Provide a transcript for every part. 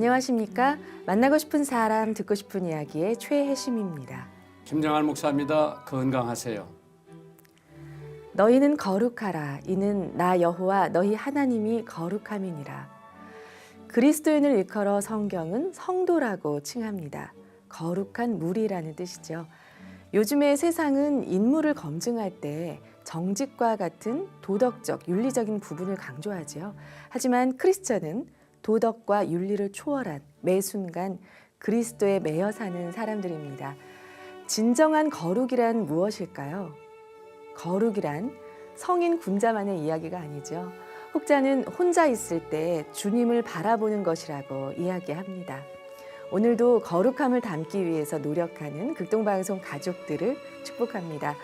안녕하십니까? 만나고 싶은 사람, 듣고 싶은 이야기의 최혜심입니다. 김정한 목사입니다. 건강하세요. 너희는 거룩하라. 이는 나 여호와 너희 하나님이 거룩함이니라. 그리스도인을 일컬어 성경은 성도라고 칭합니다. 거룩한 무리라는 뜻이죠. 요즘의 세상은 인물을 검증할 때 정직과 같은 도덕적, 윤리적인 부분을 강조하지요. 하지만 크리스천은 도덕과 윤리를 초월한 매 순간 그리스도에 매여 사는 사람들입니다. 진정한 거룩이란 무엇일까요? 거룩이란 성인 군자만의 이야기가 아니죠. 혹자는 혼자 있을 때 주님을 바라보는 것이라고 이야기합니다. 오늘도 거룩함을 담기 위해서 노력하는 극동방송 가족들을 축복합니다.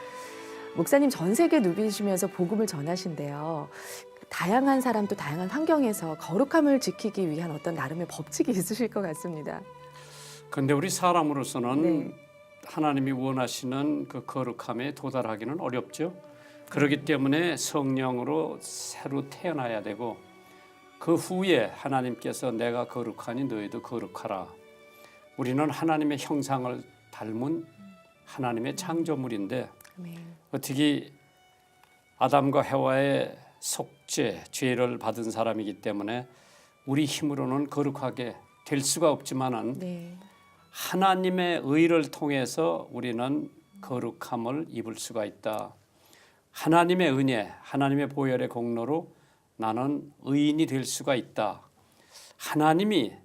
목사님 전 세계 누비시면서 복음을 전하신대요. 다양한 사람 또 다양한 환경에서 거룩함을 지키기 위한 어떤 나름의 법칙이 있으실 것 같습니다. 그런데 우리 사람으로서는 네. 하나님이 원하시는 그 거룩함에 도달하기는 어렵죠. 그렇기 때문에 성령으로 새로 태어나야 되고 그 후에 하나님께서 내가 거룩하니 너희도 거룩하라. 우리는 하나님의 형상을 닮은 하나님의 창조물인데 어떻게 아담과 해와의 속죄, 죄를 받은 사람이기 때문에 우리 힘으로는 거룩하게 될 수가 없지만은 하나님의 의를 통해서 우리는 거룩함을 입을 수가 있다. 하나님의 은혜, 하나님의 보혈의 공로로 나는 의인이 될 수가 있다. 하나님이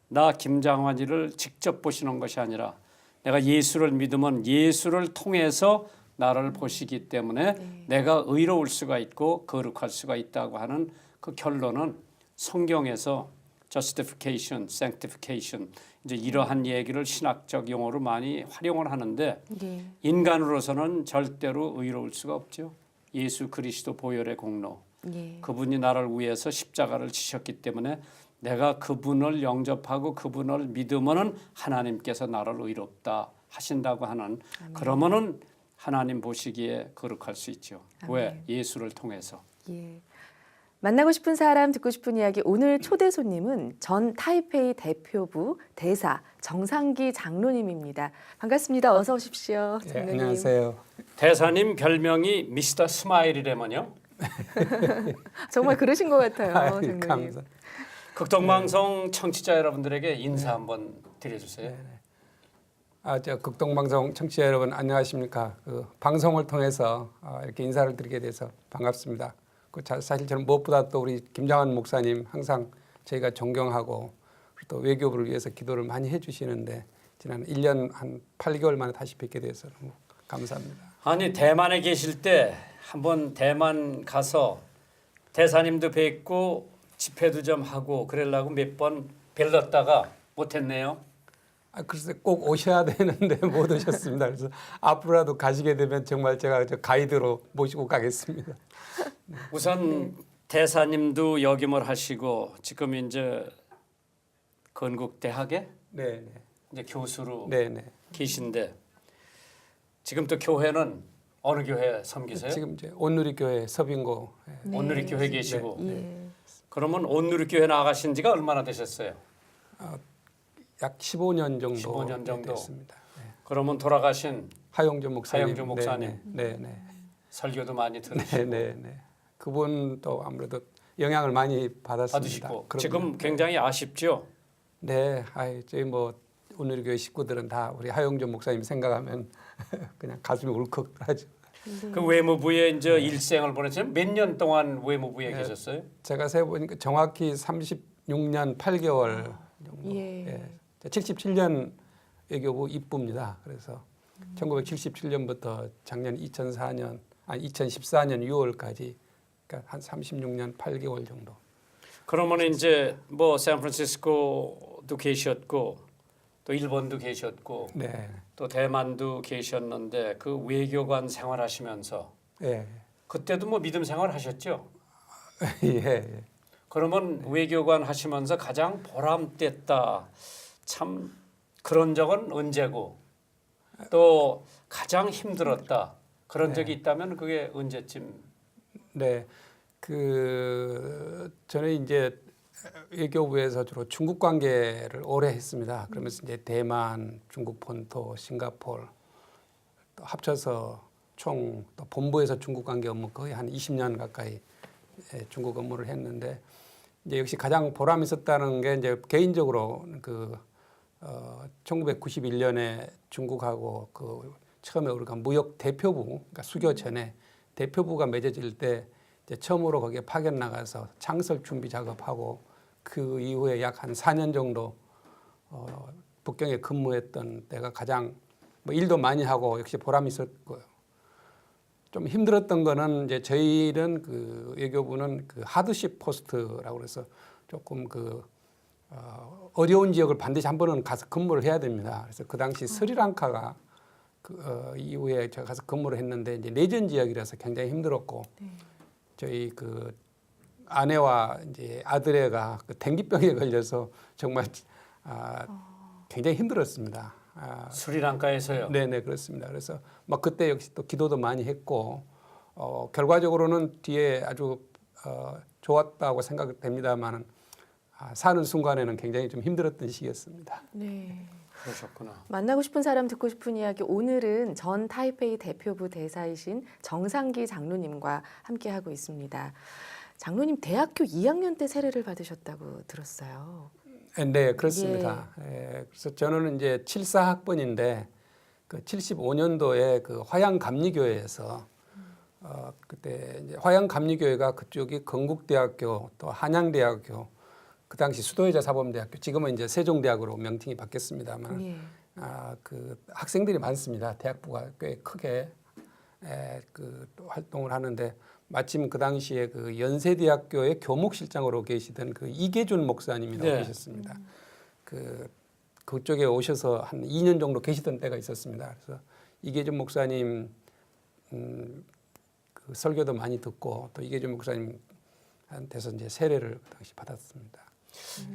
나 김장환이를 직접 보시는 것이 아니라 내가 예수를 믿으면 예수를 통해서 나를 보시기 때문에 내가 의로울 수가 있고 거룩할 수가 있다고 하는 그 결론은 성경에서 justification, sanctification 이제 이러한 얘기를 신학적 용어로 많이 활용을 하는데 인간으로서는 절대로 의로울 수가 없죠. 예수 그리스도 보혈의 공로, 그분이 나를 위해서 십자가를 지셨기 때문에 내가 그분을 영접하고 그분을 믿으면은 하나님께서 나를 의롭다 하신다고 하는 그러면은 하나님 보시기에 거룩할 수 있죠. 왜? 예수를 통해서. 만나고 싶은 사람, 듣고 싶은 이야기. 오늘 초대 손님은 전 타이페이 대표부 대사 정상기 장로님입니다. 반갑습니다. 어서 오십시오. 네, 안녕하세요. 대사님 별명이 미스터 스마일이라면요. 정말 그러신 것 같아요. 아유, 감사. 극동방송 청취자 여러분들에게 인사 한번 드려주세요. 저 극동방송 청취자 여러분 안녕하십니까? 그 방송을 통해서 이렇게 인사를 드리게 돼서 반갑습니다. 사실 저는 무엇보다 또 우리 김장환 목사님 항상 저희가 존경하고 또 외교부를 위해서 기도를 많이 해주시는데 지난 1년 한 8개월 만에 다시 뵙게 돼서 너무 감사합니다. 아니 대만에 계실 때 한번 대만 가서 대사님도 뵙고 집회도 좀 하고 그러려고 몇 번 뵐렀다가 못했네요. 글쎄 꼭 오셔야 되는데 못 오셨습니다. 그래서 앞으로라도 가시게 되면 정말 제가 가이드로 모시고 가겠습니다. 우선 대사님도 역임을 하시고 지금 이제 건국대학에 이제 교수로 계신데 지금 또 교회는 어느 교회 섬기세요? 지금 이제 온누리교회 서빙고 온누리교회 계시고 그러면 온누리교회 나가신 지가 얼마나 되셨어요? 약 15년 정도 15년 정도 됐습니다. 그러면 돌아가신 하용조 목사님. 하용조 목사님. 네. 설교도 많이 들으시고. 네. 그분도 아무래도 영향을 많이 받았습니다. 받으시고 지금 굉장히 아쉽죠? 네, 저희 뭐 오늘 교회 식구들은 다 우리 하용조 목사님 생각하면 그냥 가슴이 울컥하죠. 그 외무부에 이제 일생을 보냈지만 몇 년 동안 외무부에 계셨어요? 제가 세보니까 정확히 36년 8개월 정도. 77년 외교부 입부입니다. 그래서 1977년부터 작년 2014년 6월까지 그러니까 한 36년 8개월 정도. 그러면 이제 뭐 샌프란시스코도 계셨고 또 일본도 계셨고 또 대만도 계셨는데 그 외교관 생활하시면서 그때도 뭐 믿음 생활 하셨죠? 예. 그러면 외교관 하시면서 가장 보람됐다. 참 그런 적은 언제고 또 가장 힘들었다. 그런 적이 있다면 그게 언제쯤? 저는 이제 외교부에서 주로 중국 관계를 오래 했습니다. 그러면서 이제 대만, 중국 본토, 싱가포르 또 합쳐서 총 또 본부에서 중국 관계 업무 거의 한 20년 가까이 중국 업무를 했는데 이제 역시 가장 보람 있었다는 게 이제 개인적으로 1991년에 중국하고 그 처음에 우리가 무역 대표부, 그러니까 수교 전에 대표부가 맺어질 때 이제 처음으로 거기에 파견 나가서 창설 준비 작업하고 그 이후에 약 한 4년 정도 북경에 근무했던 때가 가장 뭐 일도 많이 하고 역시 보람이 있었고요. 좀 힘들었던 거는 이제 저희는 그 외교부는 그 하드십 포스트라고 그래서 조금 어려운 지역을 반드시 한 번은 가서 근무를 해야 됩니다. 그래서 그 당시 스리랑카가 이후에 제가 가서 근무를 했는데 이제 내전 지역이라서 굉장히 힘들었고 저희 그 아내와 이제 아들애가 그 dengue병에 걸려서 정말 굉장히 힘들었습니다. 스리랑카에서요. 네네 그렇습니다. 그래서 막 그때 역시 또 기도도 많이 했고 결과적으로는 뒤에 아주 좋았다고 생각됩니다만은 사는 순간에는 굉장히 좀 힘들었던 시기였습니다. 네. 그러셨구나. 만나고 싶은 사람 듣고 싶은 이야기 오늘은 전 타이페이 대표부 대사이신 정상기 장로님과 함께 하고 있습니다. 장로님 대학교 2학년 때 세례를 받으셨다고 들었어요. 네, 그렇습니다. 그래서 저는 이제 74학번인데 그 75년도에 그 화양감리교회에서 그때 이제 화양감리교회가 그쪽이 건국대학교 또 한양대학교 그 당시 수도여자 사범대학교 지금은 이제 세종대학으로 명칭이 바뀌었습니다만 예. 그 학생들이 많습니다. 대학부가 꽤 크게 활동을 하는데 마침 그 당시에 그 연세대학교의 교목실장으로 계시던 그 이계준 목사님이 나와 계셨습니다. 그쪽에 오셔서 한 2년 정도 계시던 때가 있었습니다. 그래서 이계준 목사님 그 설교도 많이 듣고 또 이계준 목사님한테서 이제 세례를 그 당시 받았습니다.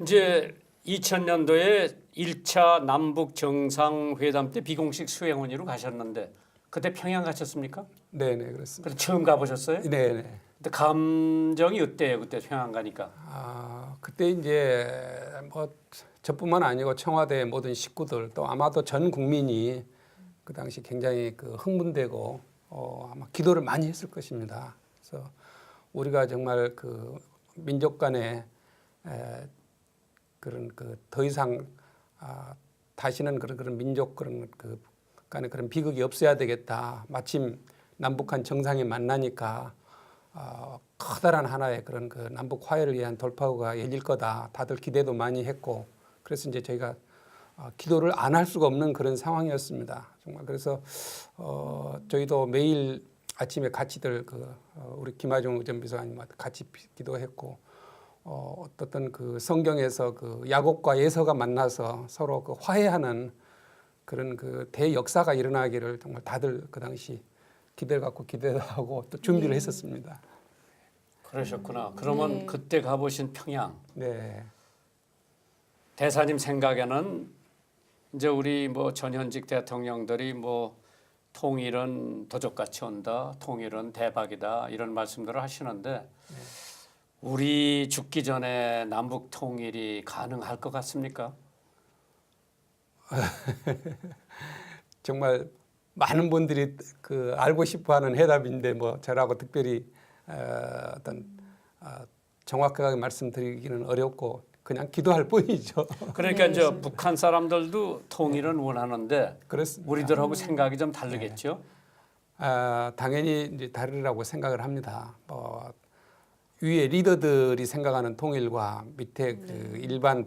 이제 2000년도에 1차 남북 정상회담 때 비공식 수행원으로 가셨는데 그때 평양 가셨습니까? 네네 그렇습니다. 그래서 처음 가보셨어요? 네네. 근데 감정이 어때요? 그때 평양 가니까? 그때 이제 뭐 저뿐만 아니고 청와대 모든 식구들 또 아마도 전 국민이 그 당시 굉장히 그 흥분되고 아마 기도를 많이 했을 것입니다. 그래서 우리가 정말 그 민족 간에 그런 그 더 이상 다시는 그런 민족 그런 그 간에 그런 비극이 없어야 되겠다. 마침 남북한 정상이 만나니까 커다란 하나의 그런 그 남북 화해를 위한 돌파구가 열릴 거다. 다들 기대도 많이 했고 그래서 이제 저희가 기도를 안 할 수가 없는 그런 상황이었습니다. 정말 그래서 저희도 매일 아침에 같이들 우리 김하중 의전비서관님한테 같이 기도했고 어떤 그 성경에서 그 야곱과 에서가 만나서 서로 그 화해하는 그런 그 대역사가 일어나기를 정말 다들 그 당시 기대를 갖고 기대도 하고 또 준비를 했었습니다. 그러셨구나. 그러면 그때 가보신 평양. 네. 대사님 생각에는 이제 우리 뭐 전현직 대통령들이 뭐 통일은 도적같이 온다, 통일은 대박이다 이런 말씀들을 하시는데 우리 죽기 전에 남북 통일이 가능할 것 같습니까? 정말 많은 분들이 그 알고 싶어하는 해답인데 뭐 저라고 특별히 어떤 정확하게 말씀드리기는 어렵고 그냥 기도할 뿐이죠. 그러니까 이제 북한 사람들도 통일은 원하는데 그렇습니다. 우리들하고 생각이 좀 다르겠죠. 당연히 이제 다르라고 생각을 합니다. 위에 리더들이 생각하는 통일과 밑에 그 일반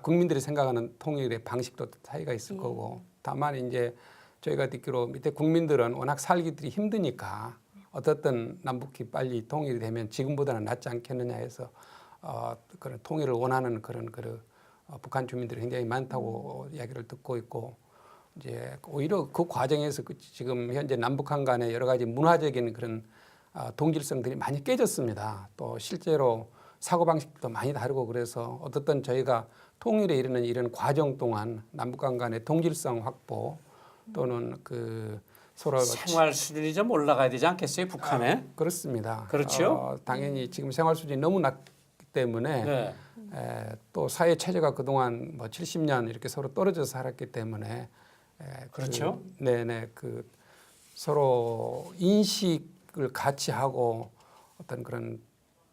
국민들이 생각하는 통일의 방식도 차이가 있을 거고 다만 이제 저희가 듣기로 밑에 국민들은 워낙 살기들이 힘드니까 어떻든 남북이 빨리 통일이 되면 지금보다는 낫지 않겠느냐 해서 그런 통일을 원하는 그런 북한 주민들이 굉장히 많다고 이야기를 듣고 있고 이제 오히려 그 과정에서 지금 현재 남북한 간의 여러 가지 문화적인 그런 동질성들이 많이 깨졌습니다. 또 실제로 사고방식도 많이 다르고 그래서 어떻든 저희가 통일에 이르는 이런 과정 동안 남북한 간의 동질성 확보 또는 그 서로 생활 수준이 좀 올라가야 되지 않겠어요, 북한에? 그렇습니다. 그렇죠. 당연히 지금 생활 수준이 너무 낮기 때문에 네. 또 사회 체제가 그동안 뭐 70년 이렇게 서로 떨어져서 살았기 때문에 그렇죠. 네네 그 서로 인식을 같이 하고 어떤 그런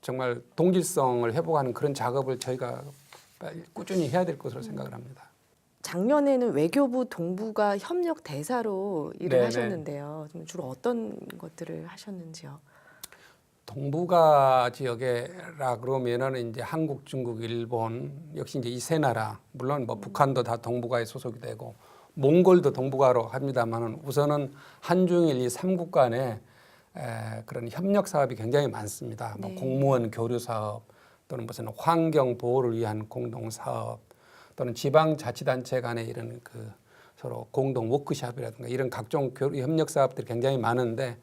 정말 동질성을 회복하는 그런 작업을 저희가 빨리 꾸준히 해야 될 것으로 생각을 합니다. 작년에는 외교부 동북아 협력 대사로 일을 네네. 하셨는데요. 좀 주로 어떤 것들을 하셨는지요? 동북아 지역에라 그러면은 이제 한국, 중국, 일본 역시 이제 이 세 나라 물론 뭐 북한도 다 동북아에 소속이 되고 몽골도 동북아로 합니다만은 우선은 한중일 이 3국 간에 그런 협력 사업이 굉장히 많습니다. 뭐 네. 공무원 교류 사업 또는 무슨 환경 보호를 위한 공동 사업 또는 지방자치단체 간의 이런 그 서로 공동 워크숍이라든가 이런 각종 교류 협력 사업들이 굉장히 많은데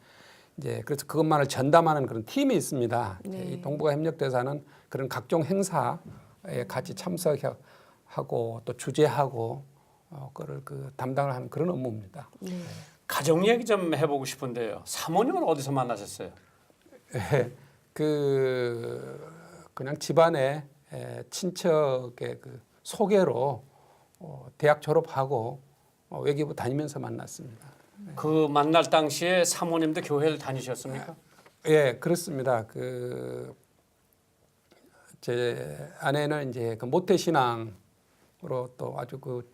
이제 그래서 그것만을 전담하는 그런 팀이 있습니다. 네. 이 동북아 협력대사는 그런 각종 행사에 같이 참석하고 또 주재하고 그걸 그 담당을 하는 그런 업무입니다. 네. 가정 얘기 좀 해보고 싶은데요. 사모님은 어디서 만나셨어요? 그냥 집안에 친척의 그 소개로 대학 졸업하고 외교부 다니면서 만났습니다. 그 만날 당시에 사모님도 교회를 다니셨습니까? 예, 그렇습니다. 제 아내는 이제 그 모태 신앙으로 또 아주 그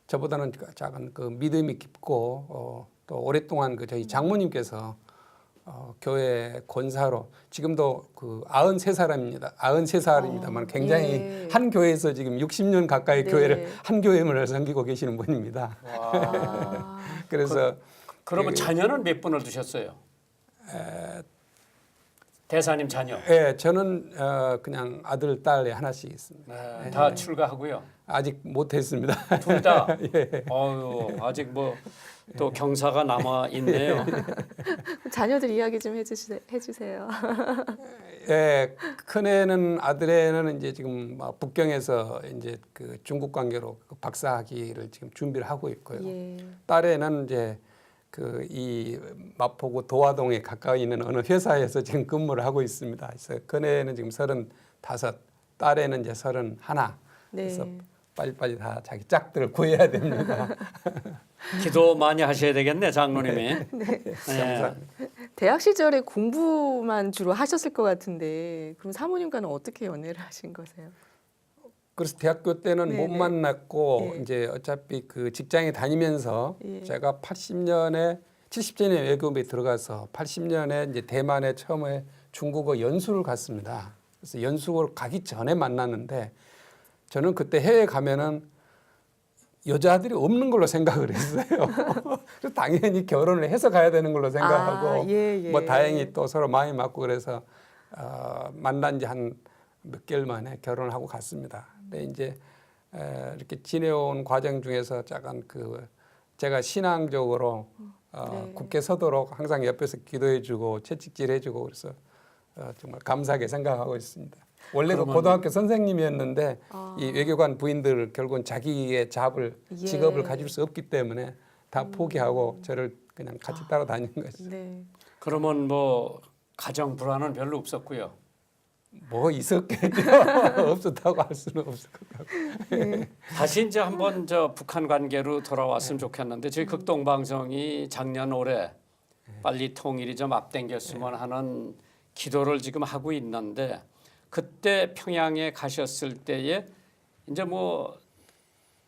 저보다는 작은 그 믿음이 깊고 또 오랫동안 그 저희 장모님께서 교회 권사로 지금도 그 93살입니다. 93살입니다만 굉장히 예. 한 교회에서 지금 60년 가까이 네. 교회를 한 교회를 섬기고 계시는 분입니다. 아, 그래서 그러면 자녀는 몇 분을 두셨어요? 대사님 자녀. 예, 저는 그냥 아들, 딸 하나씩 있습니다. 네, 다 출가하고요. 아직 못했습니다. 둘 다. 예. 어유 아직 뭐 또 경사가 남아 있네요. 자녀들 이야기 좀 해주세요. 예, 큰애는 아들애는 이제 지금 북경에서 이제 그 중국 관계로 그 박사학위를 지금 준비를 하고 있고요. 예. 딸애는 이제 그 이 마포구 도화동에 가까이 있는 어느 회사에서 지금 근무를 하고 있습니다. 그래서 큰애는 지금 35, 딸애는 이제 31. 그래서 네. 빨리빨리 다 자기 짝들을 구해야 됩니다. 기도 많이 하셔야 되겠네, 장로님이. 네. 감사합니다. 대학 시절에 공부만 주로 하셨을 것 같은데 그럼 사모님과는 어떻게 연애를 하신 거세요? 그래서 대학교 때는 못 네네. 만났고 네. 이제 어차피 그 직장에 다니면서 예. 제가 70년에 외교부에 들어가서 80년에 이제 대만에 처음에 중국어 연수를 갔습니다. 그래서 연수를 가기 전에 만났는데 저는 그때 해외 가면은 여자들이 없는 걸로 생각을 했어요. 그래서 당연히 결혼을 해서 가야 되는 걸로 생각하고 예. 뭐 다행히 또 서로 마음이 맞고 그래서 만난 지 한 몇 개월 만에 결혼을 하고 갔습니다. 근데 이제 이렇게 지내온 과정 중에서 약간 그 제가 신앙적으로 네. 굳게 서도록 항상 옆에서 기도해주고 채찍질해주고 그래서 정말 감사하게 생각하고 있습니다. 원래도 그러면- 고등학교 선생님이었는데 아. 이 외교관 부인들 결국은 자기의 잡을 예. 직업을 가질 수 없기 때문에 다 포기하고 저를 그냥 같이 따라다니는 거죠. 네. 그러면 뭐 가정 불안은 별로 없었고요. 뭐 있었겠죠. 없었다고 할 수는 없을 것 같고. 다시 이제 한번 저 북한 관계로 돌아왔으면 좋겠는데 저희 극동 방송이 작년 올해 빨리 통일이 좀 앞당겼으면 하는 기도를 지금 하고 있는데 그때 평양에 가셨을 때에 이제 뭐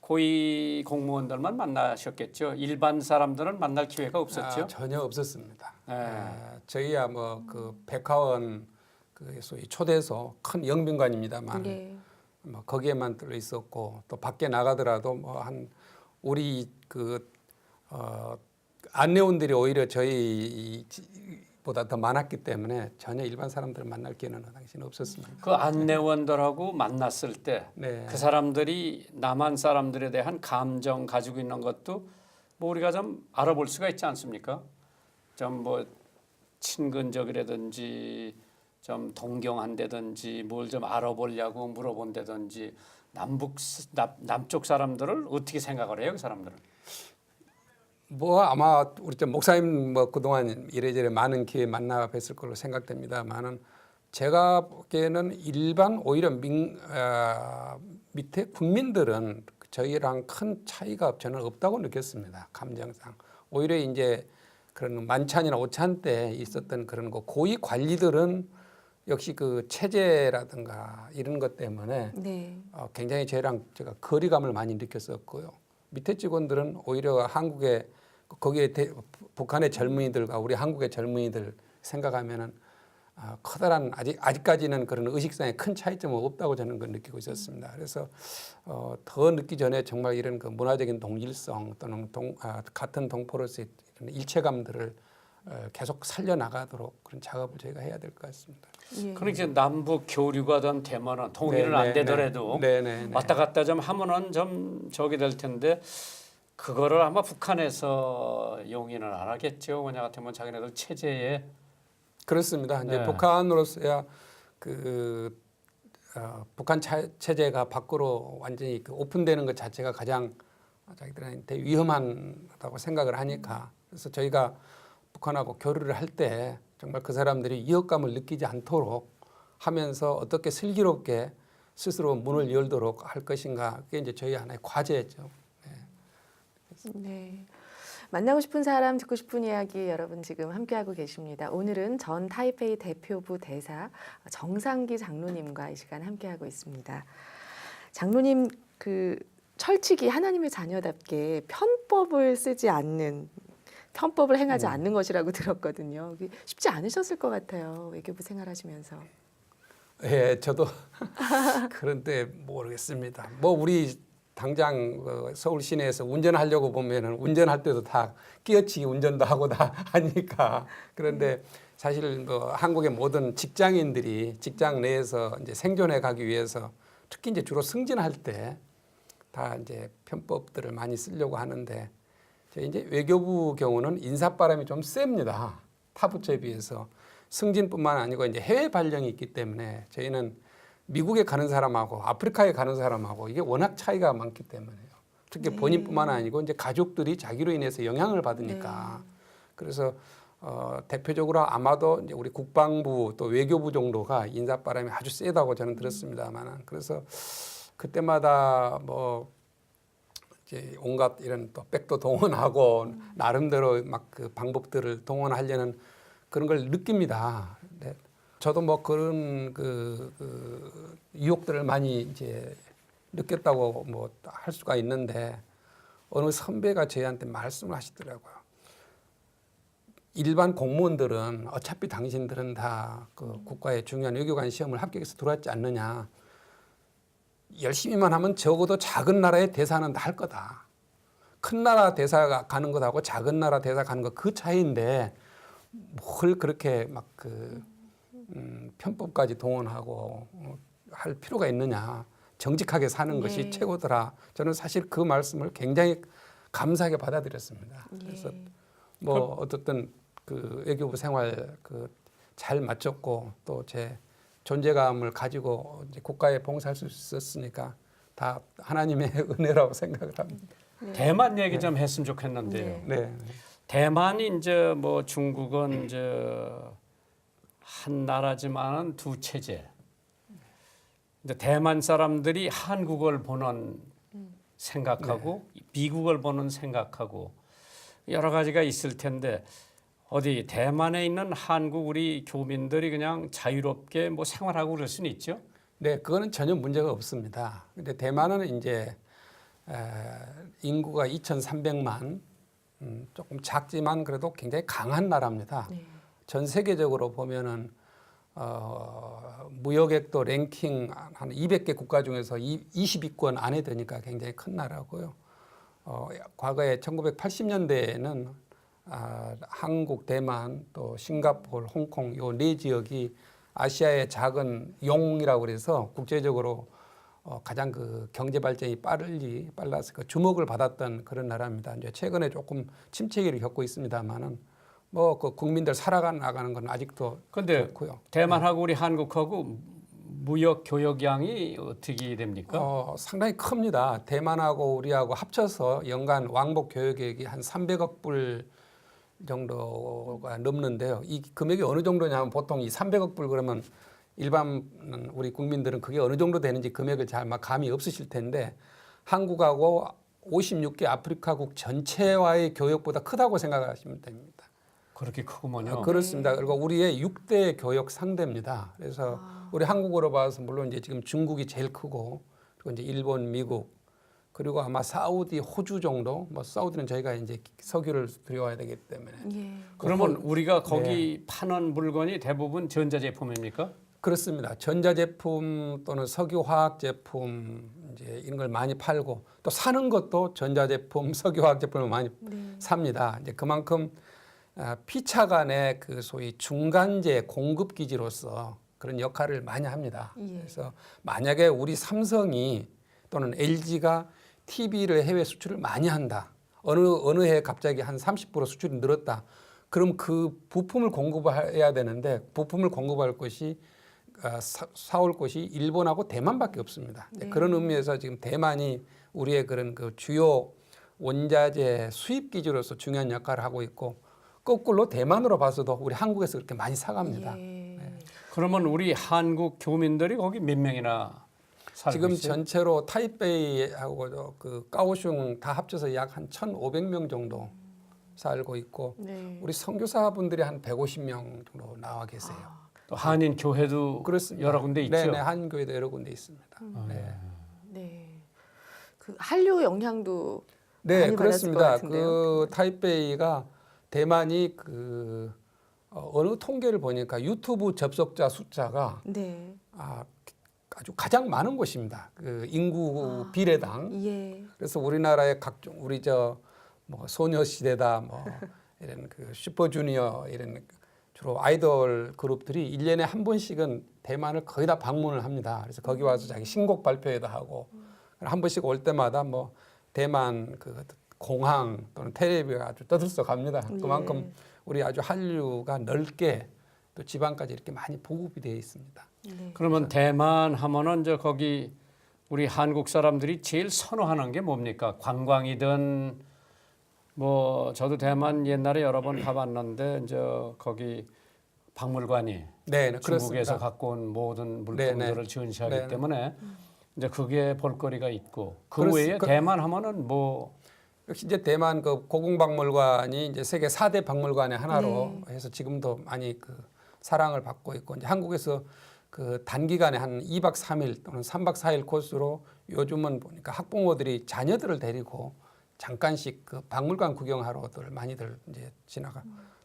고위 공무원들만 만나셨겠죠. 일반 사람들은 만날 기회가 없었죠. 전혀 없었습니다. 네. 저희야 뭐 그 백화원 그 소위 초대소 큰 영빈관입니다만 예. 뭐 거기에만 들어 있었고 또 밖에 나가더라도 뭐 한 우리 그 안내원들이 오히려 저희보다 더 많았기 때문에 전혀 일반 사람들을 만날 기회는 당시는 없었습니다. 그 안내원들하고 만났을 때 그 네. 사람들이 남한 사람들에 대한 감정 가지고 있는 것도 뭐 우리가 좀 알아볼 수가 있지 않습니까? 좀 뭐 친근적이라든지 좀 동경한다든지 뭘 좀 알아보려고 물어본다든지 남쪽 사람들을 어떻게 생각을 해요, 그 사람들은? 뭐 아마 우리 좀 목사님 뭐 그동안 이래저래 많은 기회 만나 뵀을 걸로 생각됩니다만은 제가 보기에는 일반 오히려 밑에 국민들은 저희랑 큰 차이가 저는 없다고 느꼈습니다. 감정상. 오히려 이제 그런 만찬이나 오찬 때 있었던 그런 거 고위 관리들은 역시 그 체제라든가 이런 것 때문에 네. 굉장히 저희랑 제가 거리감을 많이 느꼈었고요. 밑에 직원들은 오히려 한국의 거기에 북한의 젊은이들과 우리 한국의 젊은이들 생각하면은 커다란 아직까지는 그런 의식상의 큰 차이점은 없다고 저는 그 느끼고 있었습니다. 그래서 더 늦기 전에 정말 이런 그 문화적인 동일성 또는 같은 동포로서의 이런 일체감들을 계속 살려나가도록 그런 작업을 저희가 해야 될 것 같습니다. 예. 그러니까 이제 남북 교류가 된 되면은 통일은 안 되더라도 왔다 갔다 좀 하면은 좀 저기 될 텐데 그거를 아마 북한에서 용인을 안 하겠죠. 왜냐 같으면 자기네들 체제에 그렇습니다. 이제 네. 북한으로서야 북한 체제가 밖으로 완전히 그 오픈되는 것 자체가 가장 자기들한테 위험하다고 생각을 하니까 그래서 저희가 북한하고 교류를 할 때 정말 그 사람들이 위협감을 느끼지 않도록 하면서 어떻게 슬기롭게 스스로 문을 열도록 할 것인가 그게 이제 저희 하나의 과제죠. 네. 만나고 싶은 사람, 듣고 싶은 이야기 여러분 지금 함께하고 계십니다. 오늘은 전 타이페이 대표부 대사 정상기 장로님과 이 시간 함께하고 있습니다. 장로님 그 철칙이 하나님의 자녀답게 편법을 쓰지 않는 편법을 행하지 않는 것이라고 들었거든요. 쉽지 않으셨을 것 같아요. 외교부 생활하시면서. 예, 저도 그런데 모르겠습니다. 뭐 우리 당장 서울 시내에서 운전하려고 보면은 운전할 때도 다 끼어치기 운전도 하고 다 하니까 그런데 사실 뭐 한국의 모든 직장인들이 직장 내에서 이제 생존해 가기 위해서 특히 이제 주로 승진할 때 다 이제 편법들을 많이 쓰려고 하는데 저희 이제 외교부 경우는 인사바람이 좀 셉니다. 타 부처에 비해서 승진뿐만 아니고 이제 해외 발령이 있기 때문에 저희는 미국에 가는 사람하고 아프리카에 가는 사람하고 이게 워낙 차이가 많기 때문에요. 특히 본인뿐만 아니고 이제 가족들이 자기로 인해서 영향을 받으니까 그래서 대표적으로 아마도 이제 우리 국방부 또 외교부 정도가 인사바람이 아주 세다고 저는 들었습니다만 그래서 그때마다 뭐 이제 온갖 이런 또 백도 동원하고 나름대로 막 그 방법들을 동원하려는 그런 걸 느낍니다. 네. 저도 뭐 그런 그 유혹들을 많이 이제 느꼈다고 뭐 할 수가 있는데 어느 선배가 저희한테 말씀을 하시더라고요. 일반 공무원들은 어차피 당신들은 다 그 국가의 중요한 외교관 시험을 합격해서 들어왔지 않느냐. 열심히만 하면 적어도 작은 나라의 대사는 다 할 거다. 큰 나라 대사가 가는 것하고 작은 나라 대사 가는 것 그 차이인데 뭘 그렇게 막 그 편법까지 동원하고 할 필요가 있느냐. 정직하게 사는 것이 최고더라. 저는 사실 그 말씀을 굉장히 감사하게 받아들였습니다. 그래서 뭐 어떻든 그 외교부 생활 그 잘 마쳤고 또 제 존재감을 가지고 이제 국가에 봉사할 수 있었으니까 다 하나님의 은혜라고 생각을 합니다. 대만 얘기 좀 했으면 좋겠는데요. 네. 대만이 이제 뭐 중국은 이제 한 나라지만은 두 체제. 근데 대만 사람들이 한국을 보는 생각하고 미국을 보는 생각하고 여러 가지가 있을 텐데 어디 대만에 있는 한국 우리 교민들이 그냥 자유롭게 뭐 생활하고 그럴 수는 있죠? 네, 그거는 전혀 문제가 없습니다. 근데 대만은 이제 인구가 2,300만 조금 작지만 그래도 굉장히 강한 나라입니다. 전 세계적으로 보면은 무역액도 랭킹 한 200개 국가 중에서 20위권 안에 드니까 굉장히 큰 나라고요. 과거에 1980년대에는 한국, 대만, 또 싱가포르, 홍콩 요 네 지역이 아시아의 작은 용이라고 그래서 국제적으로 가장 그 경제 발전이 빨라서 그 주목을 받았던 그런 나라입니다. 이제 최근에 조금 침체기를 겪고 있습니다만은 뭐 그 국민들 살아나가는 건 아직도 근데 좋고요. 대만하고 우리 한국하고 무역 교역량이 어떻게 됩니까? 상당히 큽니다. 대만하고 우리하고 합쳐서 연간 왕복 교역액이 한 300억 불 정도가 넘는데요. 이 금액이 어느 정도냐면 보통 이 300억 불 그러면 일반 우리 국민들은 그게 어느 정도 되는지 금액을 잘 막 감이 없으실 텐데 한국하고 56개 아프리카국 전체와의 교역보다 크다고 생각하시면 됩니다. 그렇게 크구먼요. 그렇습니다. 그리고 우리의 6대 교역 상대입니다. 그래서 우리 한국으로 봐서 물론 이제 지금 중국이 제일 크고 그리고 이제 일본, 미국 그리고 아마 사우디, 호주 정도. 뭐 사우디는 저희가 이제 석유를 들여와야 되기 때문에. 예. 그러면 우리가 거기 파는 물건이 대부분 전자제품입니까? 그렇습니다. 전자제품 또는 석유화학 제품 이제 이런 걸 많이 팔고 또 사는 것도 전자제품, 석유화학 제품을 많이 삽니다. 이제 그만큼 피차 간의 그 소위 중간재 공급 기지로서 그런 역할을 많이 합니다. 예. 그래서 만약에 우리 삼성이 또는 LG가 TV를 해외 수출을 많이 한다. 어느 해에 갑자기 한 30% 수출이 늘었다. 그럼 그 부품을 공급해야 되는데 부품을 공급할 것이 사올 곳이 일본하고 대만밖에 없습니다. 네. 그런 의미에서 지금 대만이 우리의 그런 그 주요 원자재 수입 기지로서 중요한 역할을 하고 있고 거꾸로 대만으로 봐서도 우리 한국에서 그렇게 많이 사갑니다. 예. 그러면 우리 한국 교민들이 거기 몇 명이나 살고 지금 있어요? 전체로 타이베이하고 그 까오슝 다 합쳐서 약 한 1,500명 정도 살고 있고 네. 우리 선교사분들이 한 150명 정도 나와 계세요. 또 한인 교회도 그렇습니다. 여러 군데 있죠. 네네, 한교회도 여러 군데 있습니다. 네. 네. 그 한류 영향도 네, 많이 받았을 것 그렇습니다. 같은데요. 그 타이베이가 대만이 어느 통계를 보니까 유튜브 접속자 숫자가 네. 아주 가장 많은 곳입니다. 그 인구 비례당. 예. 그래서 우리나라의 각종 우리 뭐 소녀시대다 뭐 이런 그 슈퍼주니어 이런 주로 아이돌 그룹들이 1년에 한 번씩은 대만을 거의 다 방문을 합니다. 그래서 거기 와서 자기 신곡 발표회도 하고 한 번씩 올 때마다 뭐 대만 그 공항 또는 텔레비가 아주 떠들썩합니다. 그만큼 우리 아주 한류가 넓게 또 지방까지 이렇게 많이 보급이 되어 있습니다. 네. 그러면 대만 하면은 저 거기 우리 한국 사람들이 제일 선호하는 게 뭡니까? 관광이든 뭐 저도 대만 옛날에 여러 번 가봤는데 이제 거기 박물관이 네, 중국에서 그렇습니다. 갖고 온 모든 네, 물품들을 네. 전시하기 네, 네. 때문에 이제 그게 볼거리가 있고 그 그렇습- 외에 그- 대만 하면은 뭐 역시 이제 대만 그 고궁박물관이 이제 세계 4대 박물관의 하나로 해서 지금도 많이 그 사랑을 받고 있고 이제 한국에서 그 단기간에 한 2박 3일 또는 3박 4일 코스로 요즘은 보니까 학부모들이 자녀들을 데리고 잠깐씩 그 박물관 구경하러들 많이들 이제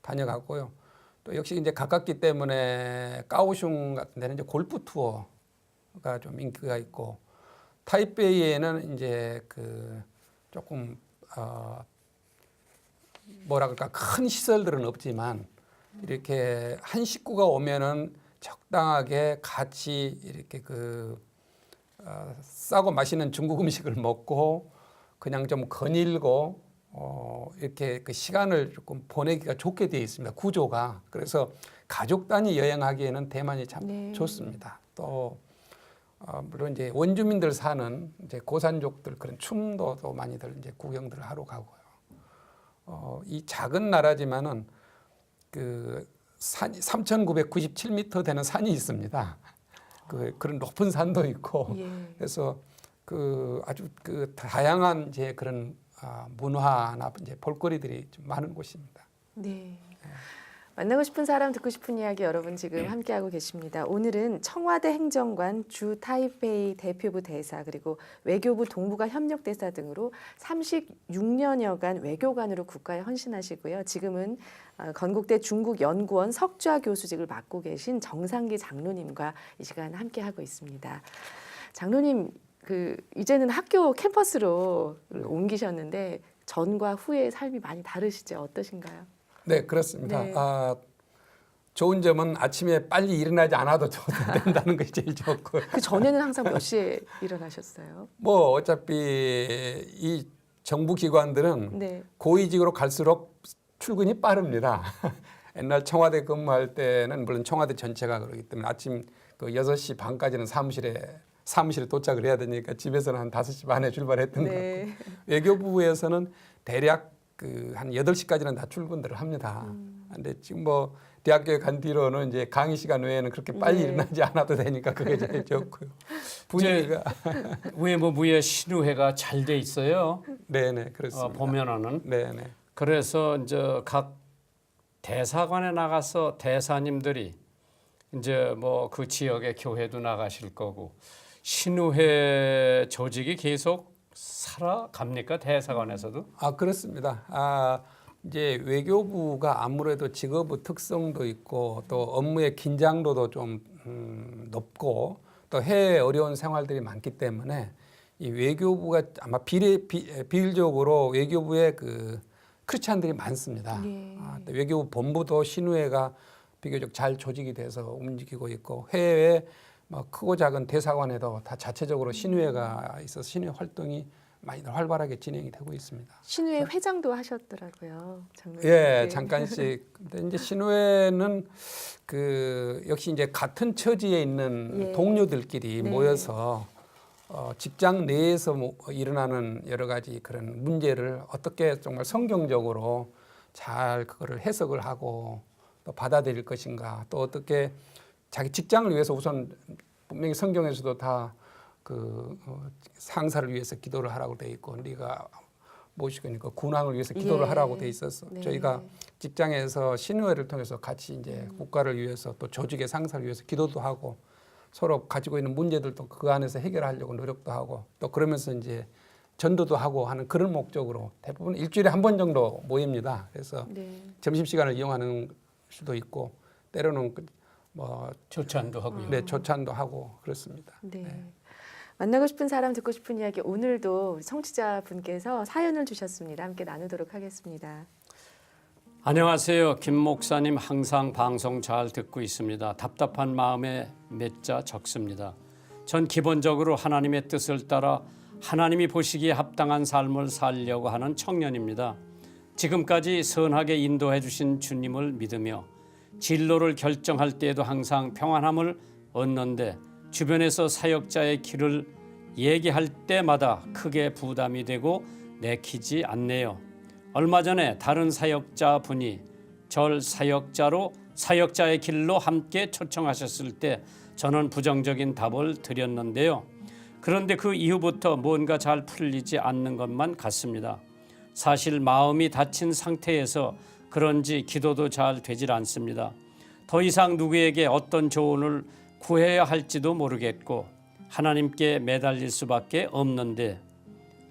다녀가고요. 또 역시 이제 가깝기 때문에 까오슝 같은 데는 이제 골프 투어가 좀 인기가 있고 타이베이에는 이제 그 조금 뭐라 그럴까 큰 시설들은 없지만 이렇게 한 식구가 오면은 적당하게 같이 이렇게 싸고 맛있는 중국 음식을 먹고 그냥 좀 거닐고 이렇게 그 시간을 조금 보내기가 좋게 되어 있습니다. 구조가. 그래서 가족 단위 여행하기에는 대만이 참 네. 좋습니다. 또 물론 이제 원주민들 사는 이제 고산족들 그런 춤도 또 많이들 이제 구경들을 하러 가고요. 이 작은 나라지만은 그 산이 3,997m 되는 산이 있습니다. 그런 높은 산도 있고 예. 그래서 그 아주 그 다양한 이제 그런 문화나 이제 볼거리들이 좀 많은 곳입니다. 네. 만나고 싶은 사람 듣고 싶은 이야기 여러분 지금 함께하고 계십니다. 오늘은 청와대 행정관 주 타이베이 대표부 대사 그리고 외교부 동북아 협력대사 등으로 36년여간 외교관으로 국가에 헌신하시고요. 지금은 건국대 중국연구원 석좌 교수직을 맡고 계신 정상기 장로님과 이 시간 함께하고 있습니다. 장로님 이제는 학교 캠퍼스로 옮기셨는데 전과 후의 삶이 많이 다르시죠? 어떠신가요? 네, 그렇습니다. 네. 좋은 점은 아침에 빨리 일어나지 않아도 된다는 것이 제일 좋고. 그 전에는 항상 몇 시에 일어나셨어요? 뭐 어차피 이 정부 기관들은 네. 고위직으로 갈수록 출근이 빠릅니다. 옛날 청와대 근무할 때는 물론 청와대 전체가 그러기 때문에 아침 그 6시 반까지는 사무실에 도착을 해야 되니까 집에서는 한 5시 반에 출발했던 것 네. 같고 외교부에서는 대략 한 8시까지는 다 출근들을 합니다. 근데 지금 뭐 대학교에 간 뒤로는 이제 강의 시간 외에는 그렇게 빨리 네. 일어나지 않아도 되니까 그게 제일 좋고요. 분위기가 외무부의 신우회가 잘 돼 있어요. 네네 그렇습니다. 보면은 네네. 그래서 이제 각 대사관에 나가서 대사님들이 이제 뭐 그 지역의 교회도 나가실 거고 신우회 조직이 계속 살아갑니까 대사관에서도? 아 그렇습니다. 이제 외교부가 아무래도 직업의 특성도 있고 또 업무의 긴장도도 좀 높고 또 해외 어려운 생활들이 많기 때문에 이 외교부가 아마 비일적으로 외교부에 그 크리스찬들이 많습니다. 네. 또 외교부 본부도 신우회가 비교적 잘 조직이 돼서 움직이고 있고 해외 뭐 크고 작은 대사관에도 다 자체적으로 신우회가 있어서 신우회 활동이 많이 활발하게 진행이 되고 있습니다. 신우회 회장도 하셨더라고요. 장로님. 예, 네. 잠깐씩. 근데 이제 신우회는 그 역시 이제 같은 처지에 있는 예. 동료들끼리 네. 모여서 직장 내에서 일어나는 여러 가지 그런 문제를 어떻게 정말 성경적으로 잘 그거를 해석을 하고 또 받아들일 것인가, 또 어떻게 자기 직장을 위해서 우선 분명히 성경에서도 다 그 상사를 위해서 기도를 하라고 돼 있고 네가 무엇이니까 군왕을 위해서 기도를 예. 하라고 돼 있었어. 네. 저희가 직장에서 신우회를 통해서 같이 이제 국가를 위해서 또 조직의 상사를 위해서 기도도 하고 서로 가지고 있는 문제들도 그 안에서 해결하려고 노력도 하고 또 그러면서 이제 전도도 하고 하는 그런 목적으로 대부분 일주일에 한 번 정도 모입니다. 그래서 네. 점심시간을 이용하는 수도 있고 때로는 뭐 조찬도 하고요. 네, 조찬도 하고 그렇습니다. 네. 만나고 싶은 사람 듣고 싶은 이야기 오늘도 청취자분께서 사연을 주셨습니다. 함께 나누도록 하겠습니다. 안녕하세요. 김 목사님 항상 방송 잘 듣고 있습니다. 답답한 마음에 몇 자 적습니다. 전 기본적으로 하나님의 뜻을 따라 하나님이 보시기에 합당한 삶을 살려고 하는 청년입니다. 지금까지 선하게 인도해 주신 주님을 믿으며 진로를 결정할 때에도 항상 평안함을 얻는데 주변에서 사역자의 길을 얘기할 때마다 크게 부담이 되고 내키지 않네요. 얼마 전에 다른 사역자분이 절 사역자의 길로 함께 초청하셨을 때 저는 부정적인 답을 드렸는데요. 그런데 그 이후부터 뭔가 잘 풀리지 않는 것만 같습니다. 사실 마음이 다친 상태에서 그런지 기도도 잘 되질 않습니다. 더 이상 누구에게 어떤 조언을 구해야 할지도 모르겠고 하나님께 매달릴 수밖에 없는데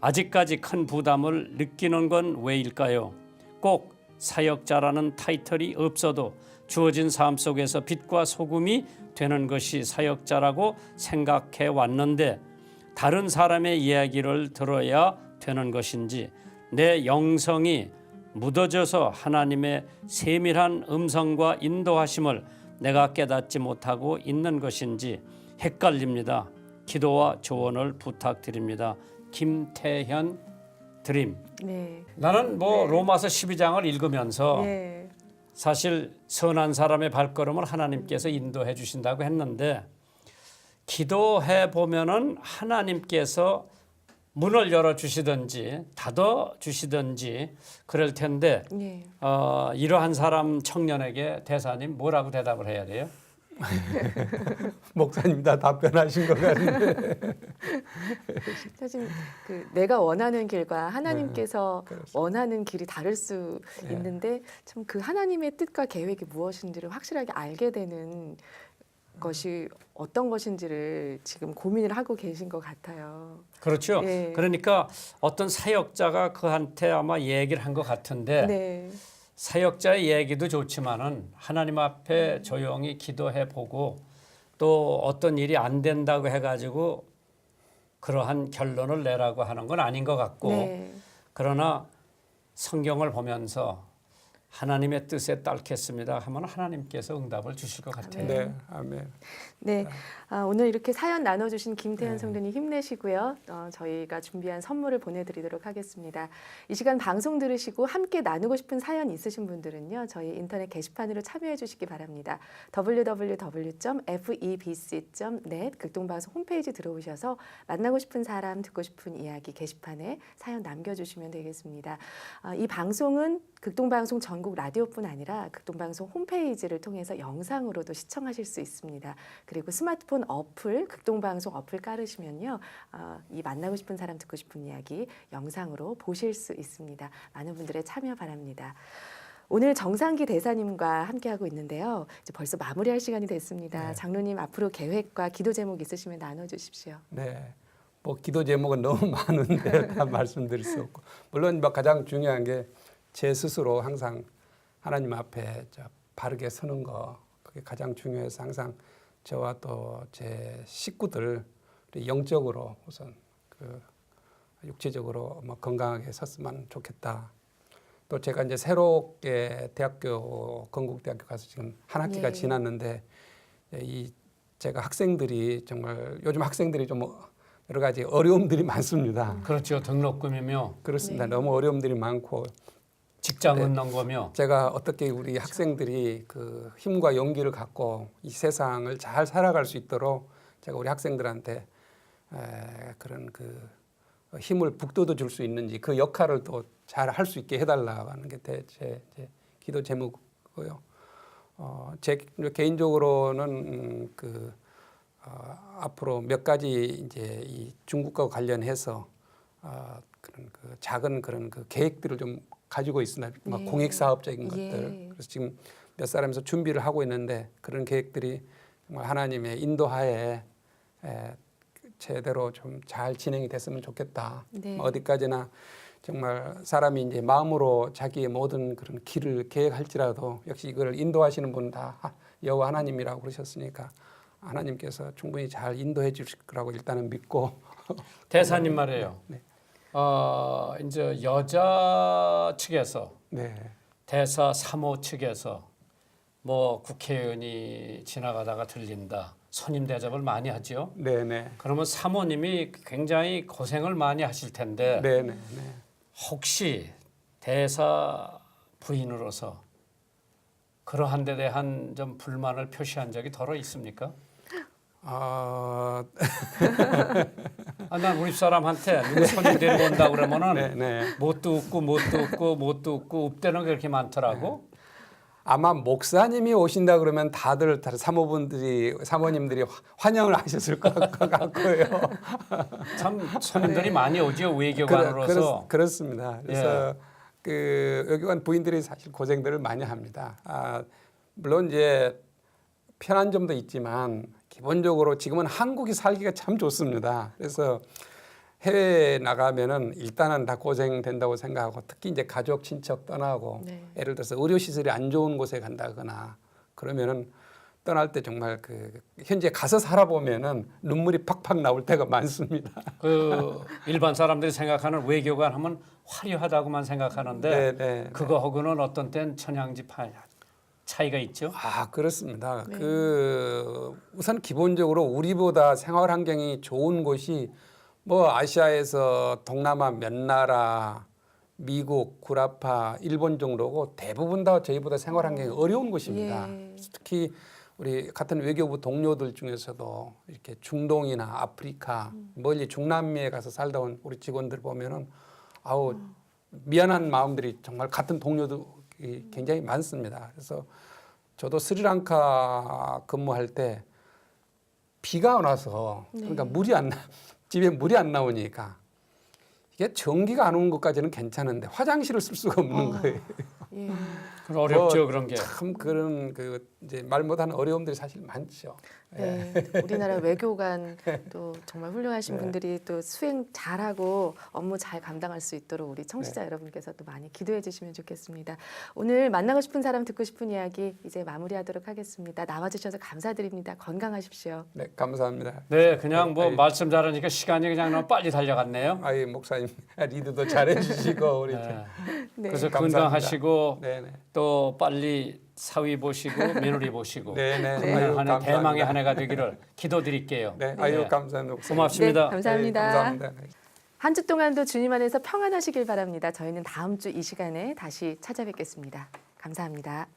아직까지 큰 부담을 느끼는 건 왜일까요? 꼭 사역자라는 타이틀이 없어도 주어진 삶 속에서 빛과 소금이 되는 것이 사역자라고 생각해 왔는데 다른 사람의 이야기를 들어야 되는 것인지 내 영성이 묻어져서 하나님의 세밀한 음성과 인도하심을 내가 깨닫지 못하고 있는 것인지 헷갈립니다. 기도와 조언을 부탁드립니다. 김태현 드림. 네. 나는 뭐 로마서 12장을 읽으면서 네. 사실 선한 사람의 발걸음을 하나님께서 인도해 주신다고 했는데 기도해 보면은 하나님께서 문을 열어 주시든지 닫아 주시든지 그럴 텐데 네. 이러한 사람 청년에게 대사님 뭐라고 대답을 해야 돼요? 목사님 다 답변하신 것 같은데. 사실 그 내가 원하는 길과 하나님께서 그렇습니다. 원하는 길이 다를 수 네. 있는데 참 그 하나님의 뜻과 계획이 무엇인지를 확실하게 알게 되는 것이 어떤 것인지를 지금 고민을 하고 계신 것 같아요. 그렇죠. 네. 그러니까 어떤 사역자가 그한테 아마 얘기를 한 것 같은데 네. 사역자의 얘기도 좋지만은 하나님 앞에 조용히 기도해 보고 또 어떤 일이 안 된다고 해가지고 그러한 결론을 내라고 하는 건 아닌 것 같고 네. 그러나 성경을 보면서 하나님의 뜻에 따르겠습니다 하면 하나님께서 응답을 주실 것 같아요. 네, 아멘. 네, 오늘 이렇게 사연 나눠주신 김태현 네. 성도님 힘내시고요. 저희가 준비한 선물을 보내드리도록 하겠습니다. 이 시간 방송 들으시고 함께 나누고 싶은 사연 있으신 분들은요. 저희 인터넷 게시판으로 참여해 주시기 바랍니다. www.febc.net 극동방송 홈페이지 들어오셔서 만나고 싶은 사람, 듣고 싶은 이야기 게시판에 사연 남겨주시면 되겠습니다. 이 방송은 극동방송 전국 전국 라디오뿐 아니라 극동방송 홈페이지를 통해서 영상으로도 시청하실 수 있습니다. 그리고 스마트폰 어플, 극동방송 어플 깔으시면요. 이 만나고 싶은 사람 듣고 싶은 이야기 영상으로 보실 수 있습니다. 많은 분들의 참여 바랍니다. 오늘 정상기 대사님과 함께하고 있는데요. 이제 벌써 마무리할 시간이 됐습니다. 네. 장로님 앞으로 계획과 기도 제목 있으시면 나눠주십시오. 네. 뭐 기도 제목은 너무 많은데 다 말씀드릴 수 없고 물론 뭐 가장 중요한 게 제 스스로 항상 하나님 앞에 바르게 서는 거 그게 가장 중요해서 항상 저와 또 제 식구들 영적으로 우선 그 육체적으로 뭐 건강하게 섰으면 좋겠다. 또 제가 이제 새롭게 대학교 건국대학교 가서 지금 한 학기가 예. 지났는데 이 제가 학생들이 정말 요즘 학생들이 좀 여러 가지 어려움들이 많습니다. 그렇죠. 등록금이며 그렇습니다. 네. 너무 어려움들이 많고 직장 네. 얻는 거며 제가 어떻게 우리 학생들이 그 힘과 용기를 갖고 이 세상을 잘 살아갈 수 있도록 제가 우리 학생들한테 그런 그 힘을 북돋워 줄 수 있는지 그 역할을 또 잘 할 수 있게 해달라고 하는 게 제 기도 제목이고요. 제 개인적으로는 앞으로 몇 가지 이제 이 중국과 관련해서 그런 그 작은 그런 그 계획들을 좀 가지고 있습니다. 막 예. 공익 사업적인 예. 것들. 그래서 지금 몇 사람에서 준비를 하고 있는데 그런 계획들이 정말 하나님의 인도하에 제대로 좀 잘 진행이 됐으면 좋겠다. 네. 어디까지나 정말 사람이 이제 마음으로 자기의 모든 그런 길을 계획할지라도 역시 이걸 인도하시는 분 다 여호와 하나님이라고 그러셨으니까 하나님께서 충분히 잘 인도해 주실 거라고 일단은 믿고 대사님 말이에요. 네. 이제 여자 측에서 네. 대사 3호 측에서 뭐 국회의원이 지나가다가 들린다. 손님 대접을 많이 하죠. 네네. 그러면 사모님이 굉장히 고생을 많이 하실 텐데 네네. 네. 혹시 대사 부인으로서 그러한 데 대한 좀 불만을 표시한 적이 덜어 있습니까? 난 우리 사람한테 누구 손님 데리고 온다 그러면은 네네. 못도 웃고 읍대는 그렇게 많더라고. 아마 목사님이 오신다 그러면 다들 사모님들이 환영을 하셨을 것 같고요. 참 손님들이 많이 오죠 외교관으로서. 그렇습니다. 그래서 그 외교관 부인들이 사실 고생들을 많이 합니다. 물론 이제 편한 점도 있지만 기본적으로 지금은 한국이 살기가 참 좋습니다. 그래서 해외에 나가면은 일단은 다 고생된다고 생각하고 특히 이제 가족 친척 떠나고 네. 예를 들어서 의료 시설이 안 좋은 곳에 간다거나 그러면은 떠날 때 정말 그 현재 가서 살아보면은 눈물이 팍팍 나올 때가 많습니다. 그 일반 사람들이 생각하는 외교관 하면 화려하다고만 생각하는데 네. 그거하고는 어떤 땐 천양지파 차이가 있죠. 그렇습니다. 네. 우선 기본적으로 우리보다 생활 환경이 좋은 곳이 뭐 아시아에서 동남아 몇 나라, 미국, 구라파, 일본 정도고 대부분 다 저희보다 생활 환경이 어려운 곳입니다. 예. 특히 우리 같은 외교부 동료들 중에서도 이렇게 중동이나 아프리카, 멀리 중남미에 가서 살다 온 우리 직원들 보면은 미안한 마음들이 정말 같은 동료들이 굉장히 많습니다. 그래서 저도 스리랑카 근무할 때 비가 안 와서 그러니까 집에 물이 안 나오니까 이게 전기가 안 오는 것까지는 괜찮은데 화장실을 쓸 수가 없는 거예요. 예. 그럼 어렵죠 그런 게. 참 그런 이제 말 못하는 어려움들이 사실 많죠. 네, 우리나라 외교관도 정말 훌륭하신 네. 분들이 또 수행 잘하고 업무 잘 감당할 수 있도록 우리 청취자 네. 여러분께서도 많이 기도해 주시면 좋겠습니다. 오늘 만나고 싶은 사람 듣고 싶은 이야기 이제 마무리하도록 하겠습니다. 나와주셔서 감사드립니다. 건강하십시오. 네, 감사합니다. 네, 그냥 뭐 말씀 잘하니까 시간이 그냥 너무 빨리 달려갔네요. 목사님 리드도 잘해주시고 우리 네. 네. 그래서 감사합니다. 건강하시고 네네. 또 빨리 사위 보시고 며느리 보시고 네네. 네. 아유, 한 해 대망의 감사합니다. 한 해가 되기를 기도드릴게요. 네, 네. 감사합니다. 목사님. 고맙습니다. 네, 감사합니다. 네, 감사합니다. 한 주 동안도 주님 안에서 평안하시길 바랍니다. 저희는 다음 주 이 시간에 다시 찾아뵙겠습니다. 감사합니다.